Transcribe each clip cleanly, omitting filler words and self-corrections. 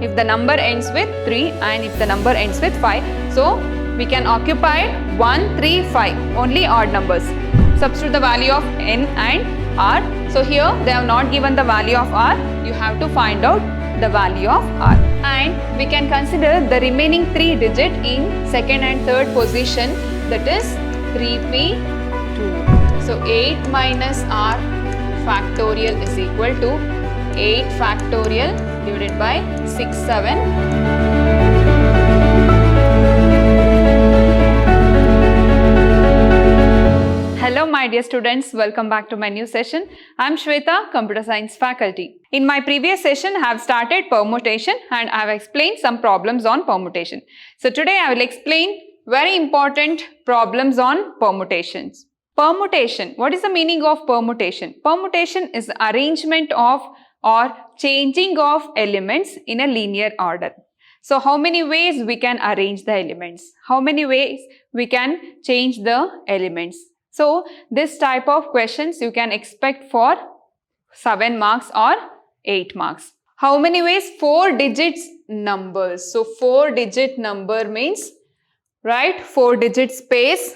if the number ends with 3 and if the number ends with 5. So we can occupy 1, 3, 5, only odd numbers. Substitute the value of n and r. So here they have not given the value of r. You have to find out the value of r. And we can consider the remaining 3 digit in second and third position, that is 3p2. So 8 minus r factorial is equal to 8 factorial divided by 6, 7. Hello my dear students, welcome back to my new session. I am Shweta, Computer Science faculty. In my previous session, I have started permutation and I have explained some problems on permutation. So today I will explain very important problems on permutations. Permutation. What is the meaning of permutation? Permutation is the arrangement of or changing of elements in a linear order. So how many ways we can arrange the elements? How many ways we can change the elements? So this type of questions you can expect for 7 marks or 8 marks. How many ways? 4 digits numbers. So 4 digit number means, right, 4 digit space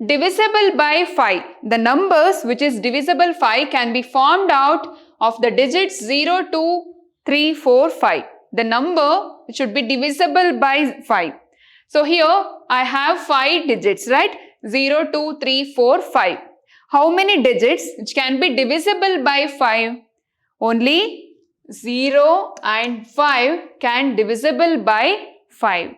divisible by 5. The numbers which is divisible 5 can be formed out of the digits 0, 2, 3, 4, 5. The number should be divisible by 5. So here I have 5 digits, right? 0, 2, 3, 4, 5. How many digits which can be divisible by 5? Only 0 and 5 can divisible by 5.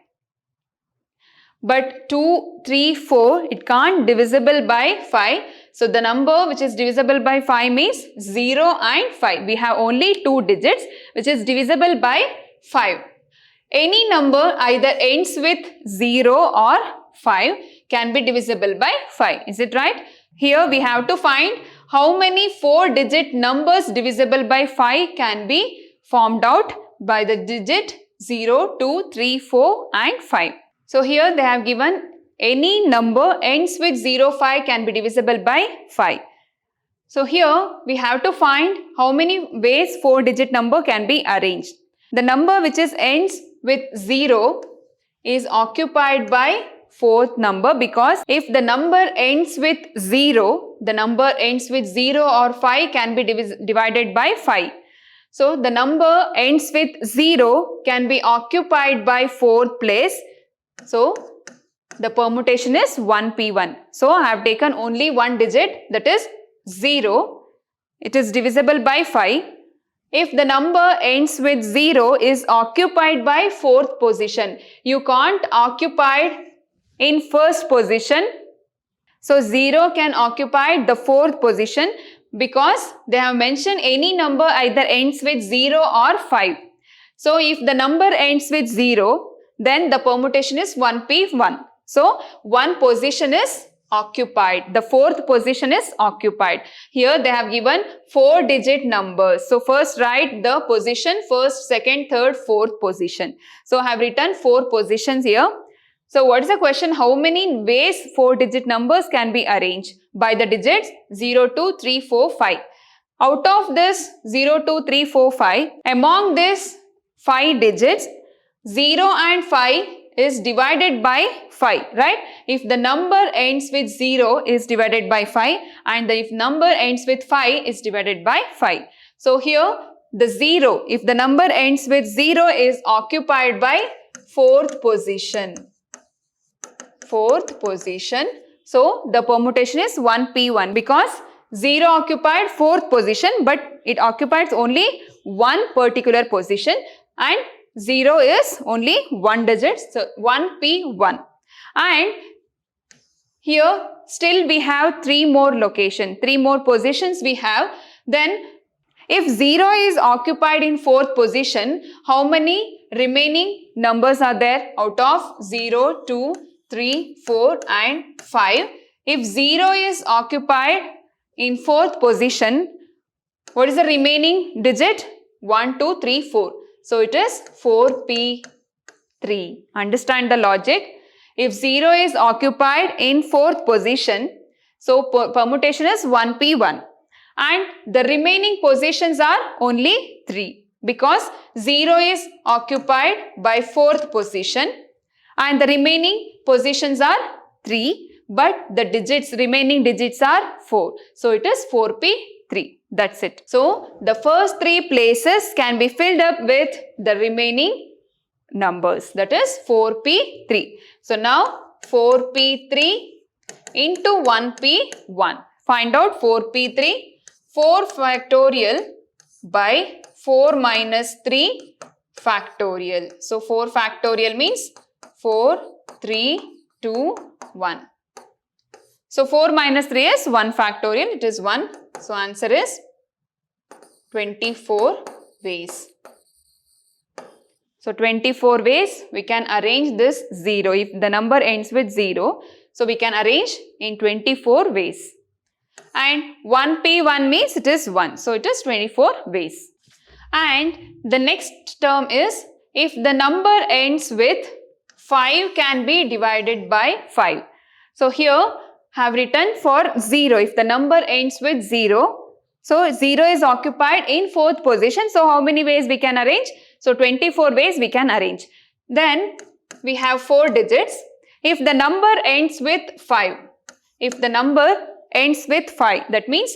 But 2, 3, 4, it can't divisible by 5. So the number which is divisible by 5 means 0 and 5. We have only 2 digits which is divisible by 5. Any number either ends with 0 or 5 can be divisible by 5. Is it right? Here we have to find how many 4 digit numbers divisible by 5 can be formed out by the digit 0, 2, 3, 4 and 5. So here they have given any number ends with 0, 5 can be divisible by 5. So here we have to find how many ways 4 digit number can be arranged. The number which is ends with 0 is occupied by 4th number, because if the number ends with 0, the number ends with 0 or 5 can be divided by 5. So the number ends with 0 can be occupied by 4th place. So the permutation is 1p1. So I have taken only one digit, that is 0. It is divisible by 5. If the number ends with 0 is occupied by 4th position, you can't occupy in first position. So 0 can occupy the 4th position because they have mentioned any number either ends with 0 or 5. So if the number ends with 0, then the permutation is 1p1. So one position is occupied. The 4th position is occupied. Here they have given 4 digit numbers. So first write the position, first, second, third, 4th position. So I have written 4 positions here. So what is the question? How many ways 4 digit numbers can be arranged? By the digits 0, 2, 3, 4, 5. Out of this 0, 2, 3, 4, 5, among these 5 digits, 0 and 5 is divided by 5, right? If the number ends with 0 is divided by 5 and if number ends with 5 is divided by 5. So here the 0, if the number ends with 0 is occupied by 4th position. 4th position. So the permutation is 1p1 because 0 occupied 4th position, but it occupies only one particular position and 0 is only one digit, so 1p1. And here still we have 3 more locations, 3 more positions we have. Then if 0 is occupied in 4th position, how many remaining numbers are there? Out of 0, 2, 3, 4 and 5. If 0 is occupied in 4th position, what is the remaining digit? 1, 2, 3, 4. So it is 4p3. Understand the logic? If 0 is occupied in 4th position, so permutation is 1p1. And the remaining positions are only 3. because 0 is occupied by 4th position and the remaining positions are 3, but the remaining digits are 4. So it is 4p3. That's it. So the first 3 places can be filled up with the remaining numbers, that is 4p3. So now 4p3 into 1p1. Find out 4p3. 4 factorial by 4 minus 3 factorial. So 4 factorial means 4, 3, 2, 1. So 4 minus 3 is 1 factorial. It is 1. So answer is 24 ways. So 24 ways we can arrange this 0. If the number ends with 0, so we can arrange in 24 ways. And 1p1 means it is 1. So it is 24 ways. And the next term is if the number ends with 5 can be divided by 5. So here have written for 0. If the number ends with 0, so 0 is occupied in 4th position. So how many ways we can arrange? So 24 ways we can arrange. Then we have 4 digits. If the number ends with 5, that means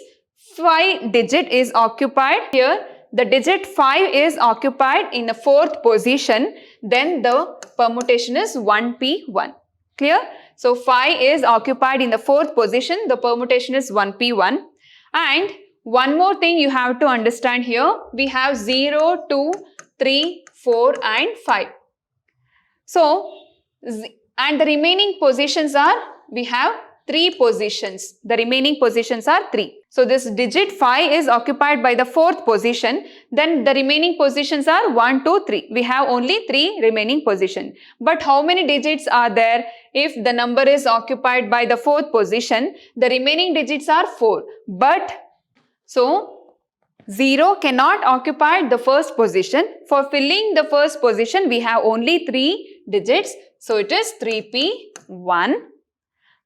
5 digit is occupied here. The digit 5 is occupied in the 4th position. Then the permutation is 1p1. Clear? So 5 is occupied in the 4th position. The permutation is 1p1. And one more thing you have to understand here. We have 0, 2, 3, 4 and 5. So, and the remaining positions are, we have 3 positions. The remaining positions are 3. So this digit 5 is occupied by the 4th position. Then the remaining positions are 1, 2, 3. We have only 3 remaining positions. But how many digits are there? If the number is occupied by the 4th position, the remaining digits are 4. But so 0 cannot occupy the first position. For filling the first position, we have only 3 digits. So it is 3p1.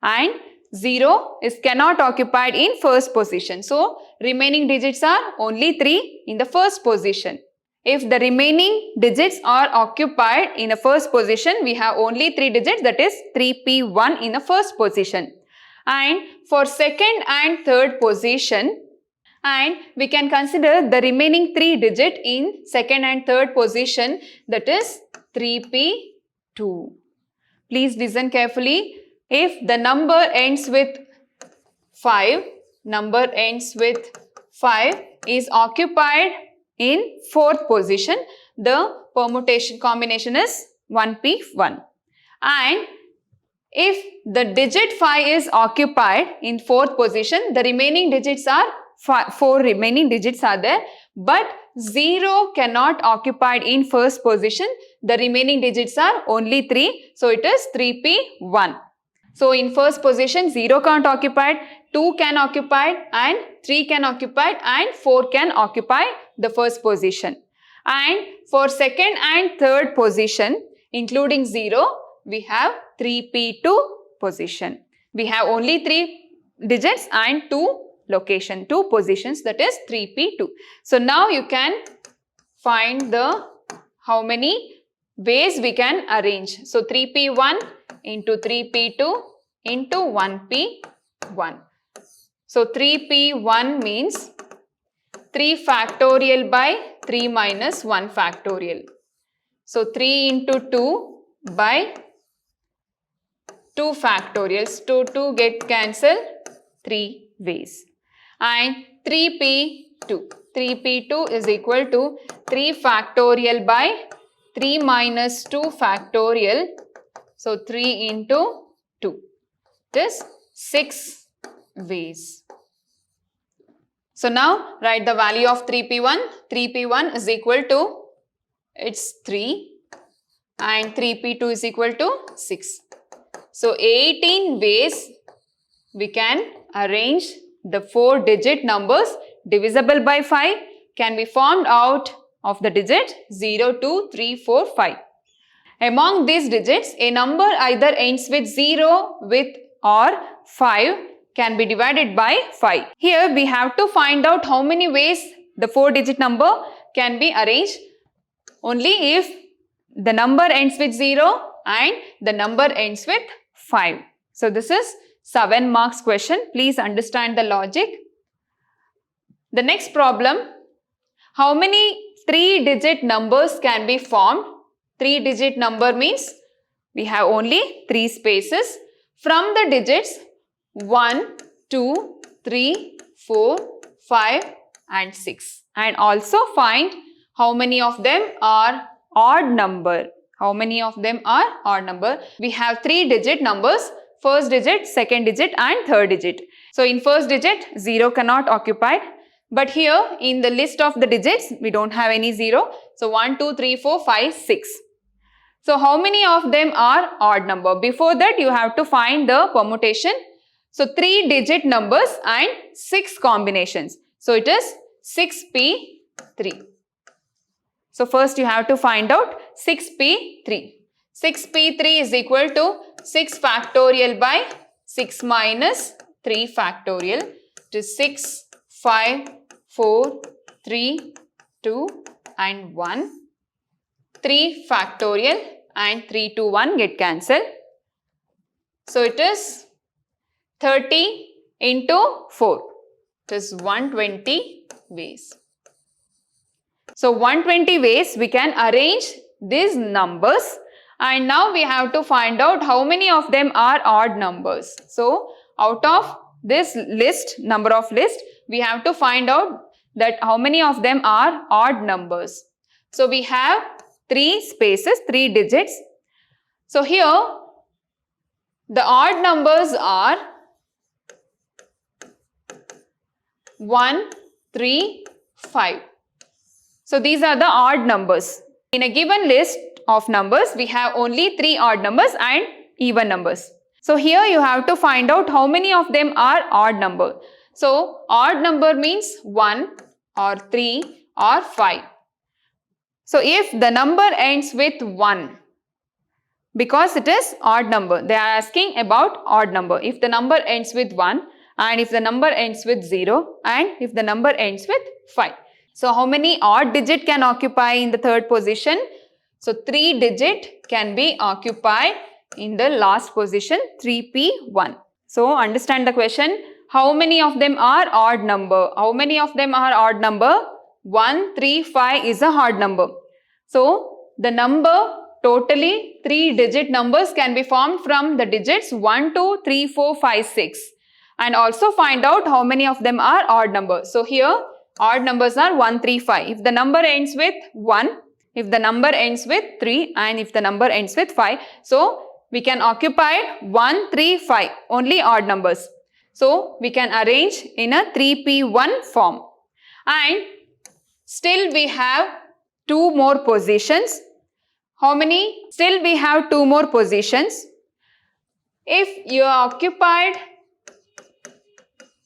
And 0 cannot occupied in first position. So remaining digits are only 3 in the first position. If the remaining digits are occupied in the first position, we have only 3 digits, that is 3p1 in the first position. And for second and third position, and we can consider the remaining 3 digit in second and third position, that is 3p2. Please listen carefully. If the number ends with 5, is occupied in 4th position, the permutation combination is 1p1. And if the digit 5 is occupied in 4th position, the remaining digits are 4 remaining digits are there, but 0 cannot occupied in first position. The remaining digits are only 3. So it is 3p1. So in first position 0 can't occupy, 2 can occupy and 3 can occupy and 4 can occupy the first position. And for second and third position including 0, we have 3p2 position. We have only 3 digits and 2 positions, that is 3p2. So now you can find the how many ways we can arrange. So 3p1 into 3p2 into 1p1. So 3p1 means 3 factorial by 3 minus 1 factorial. So 3 into 2 by 2 factorials. 2 get cancelled 3 ways. And 3p2 is equal to 3 factorial by 3 minus 2 factorial. So 3 into 2. It is 6 ways. So now write the value of 3p1. 3p1 is equal to, it's 3 and 3p2 is equal to 6. So 18 ways we can arrange the 4-digit numbers divisible by 5 can be formed out of the digit 0, 2, 3, 4, 5. Among these digits, a number either ends with 0, with or 5 can be divided by 5. Here we have to find out how many ways the 4-digit number can be arranged only if the number ends with 0 and the number ends with 5. So this is 7 marks question. Please understand the logic. The next problem, how many 3-digit numbers can be formed? 3-digit number means we have only 3 spaces from the digits 1, 2, 3, 4, 5 and 6. And also find how many of them are odd number. How many of them are odd number? We have 3-digit numbers, first digit, second digit and third digit. So in first digit, 0 cannot occupy. But here in the list of the digits, we don't have any 0. So 1, 2, 3, 4, 5, 6. So how many of them are odd number? Before that, you have to find the permutation. So 3-digit numbers and 6 combinations. So it is 6p3. So first you have to find out 6p3. 6p3 is equal to 6 factorial by 6 minus 3 factorial. It is 6, 5, 4, 3, 2 and 1. 3 factorial and 3 to 1 get cancelled. So it is 30 into 4. It is 120 ways. So 120 ways we can arrange these numbers, and now we have to find out how many of them are odd numbers. So out of this list, number of list, we have to find out that how many of them are odd numbers. So we have 3 spaces, 3 digits. So here the odd numbers are 1, 3, 5. So these are the odd numbers. In a given list of numbers, we have only 3 odd numbers and even numbers. So here you have to find out how many of them are odd number. So odd number means 1 or 3 or 5. So if the number ends with 1, because it is odd number, they are asking about odd number. If the number ends with 1 and if the number ends with 0 and if the number ends with 5. So how many odd digit can occupy in the third position? So 3 digit can be occupied in the last position, 3p1. So understand the question. How many of them are odd number? How many of them are odd number? 1, 3, 5 is a odd number. So the number totally 3-digit numbers can be formed from the digits 1, 2, 3, 4, 5, 6. And also find out how many of them are odd numbers. So here odd numbers are 1, 3, 5. If the number ends with 1, if the number ends with 3 and if the number ends with 5, so we can occupy 1, 3, 5, only odd numbers. So we can arrange in a 3p1 form. And still we have 2 more positions. How many? Still we have 2 more positions. If you occupied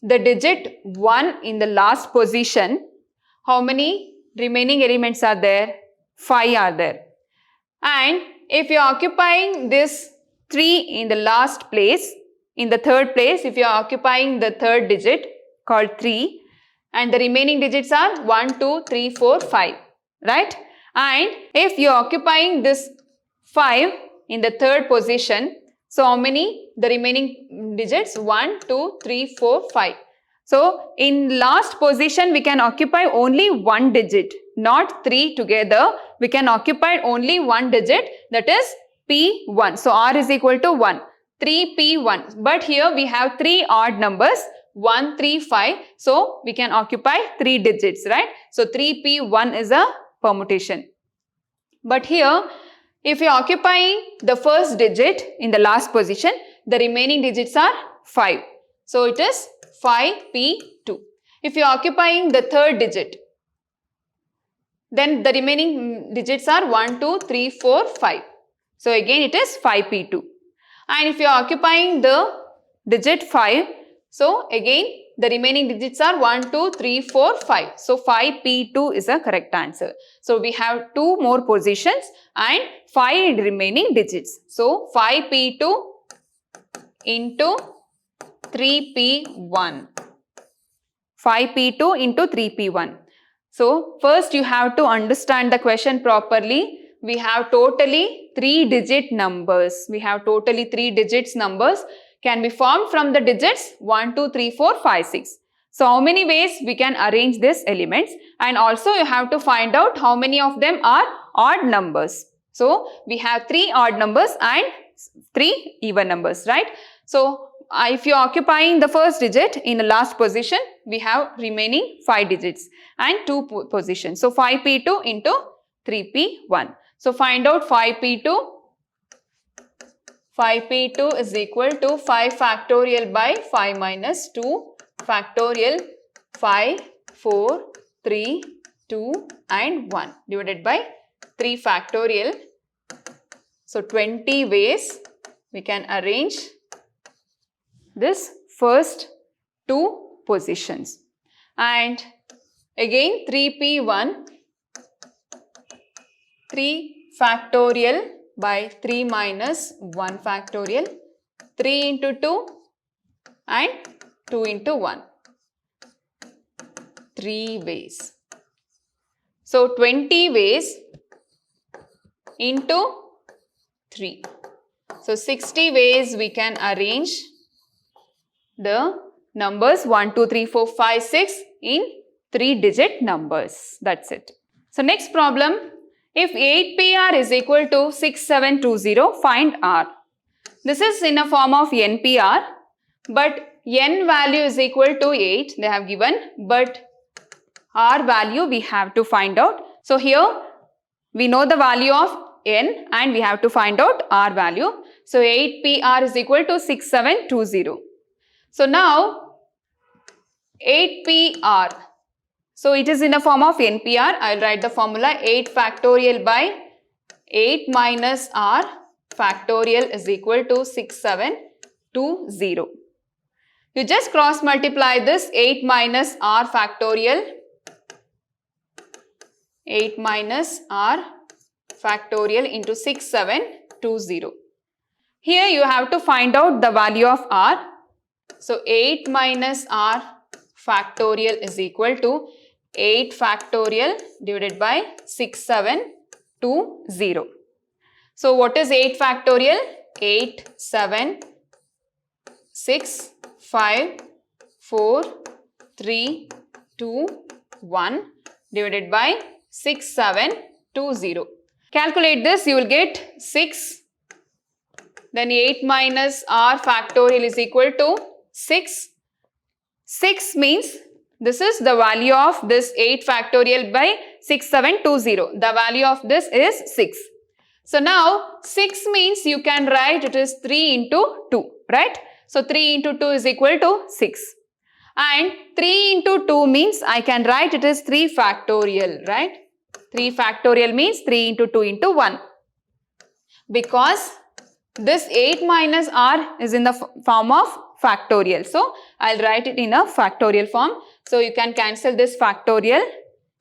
the digit 1 in the last position, how many remaining elements are there? 5 are there. And if you are occupying this 3 in the last place, in the third place, if you are occupying the third digit called 3 and the remaining digits are 1, 2, 3, 4, 5, right? And if you are occupying this 5 in the third position, so how many? The remaining digits 1, 2, 3, 4, 5. So in last position we can occupy only 1 digit, not 3 together. We can occupy only 1 digit, that is P1. So R is equal to 1. 3p1. But here we have 3 odd numbers 1, 3, 5. So we can occupy 3 digits, right? So 3p1 is a permutation. But here if you are occupying the first digit in the last position, the remaining digits are 5. So it is 5p2. If you are occupying the third digit, then the remaining digits are 1, 2, 3, 4, 5. So again it is 5p2. And if you are occupying the digit 5, so again the remaining digits are 1, 2, 3, 4, 5. So 5p2 is a correct answer. So we have 2 more positions and 5 remaining digits. So 5p2 into 3p1. 5p2 into 3p1. So first you have to understand the question properly. We have totally 3-digit numbers. We have totally 3 digits numbers can be formed from the digits 1, 2, 3, 4, 5, 6. So how many ways we can arrange these elements, and also you have to find out how many of them are odd numbers. So we have 3 odd numbers and 3 even numbers, right? So if you are occupying the first digit in the last position, we have remaining 5 digits and 2 positions. So 5p2 into 3p1. So find out 5p2. 5p2 is equal to 5 factorial by 5 minus 2 factorial 5, 4, 3, 2 and 1 divided by 3 factorial. So 20 ways we can arrange this first 2 positions. And again 3p1, 3 factorial by 3 minus 1 factorial, 3 into 2 and 2 into 1. 3 ways. So 20 ways into 3. So 60 ways we can arrange the numbers 1, 2, 3, 4, 5, 6 in 3-digit numbers. That's it. So next problem. If 8PR is equal to 6720, find R. This is in a form of NPR, but N value is equal to 8 they have given, but R value we have to find out. So here we know the value of N and we have to find out R value. So 8PR is equal to 6720. So now 8PR. So it is in a form of NPR. I will write the formula 8 factorial by 8 minus R factorial is equal to 6720. You just cross multiply this 8 minus R factorial. 8 minus R factorial into 6720. Here you have to find out the value of R. So 8 minus R factorial is equal to 8 factorial divided by 6720. So what is 8 factorial? 8, 7, 6, 5, 4, 3, 2, 1 divided by 6720. Calculate this, you will get 6. Then 8 minus R factorial is equal to 6. 6 means this is the value of this 8 factorial by 6720. The value of this is 6. So now 6 means you can write it is 3 into 2, right? So 3 into 2 is equal to 6. And 3 into 2 means I can write it as 3 factorial, right? 3 factorial means 3 into 2 into 1. Because this 8 minus R is in the form of factorial. So I'll write it in a factorial form. So you can cancel this factorial.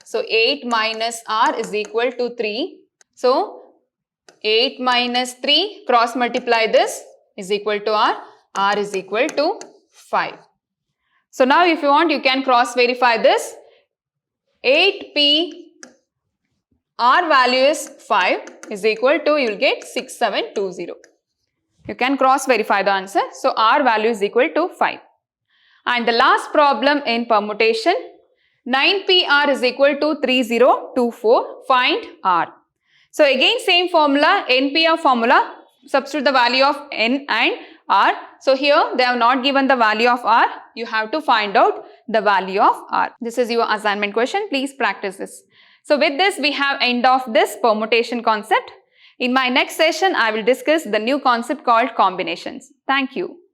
So 8 minus R is equal to 3. So 8 minus 3 cross multiply this is equal to R. R is equal to 5. So now if you want you can cross verify this. 8P R value is 5 is equal to you will get 6720. You can cross verify the answer. So R value is equal to 5. And the last problem in permutation, 9PR is equal to 3024. Find R. So again same formula, NPR formula, substitute the value of N and R. So here they have not given the value of R. You have to find out the value of R. This is your assignment question. Please practice this. So with this we have end of this permutation concept. In my next session I will discuss the new concept called combinations. Thank you.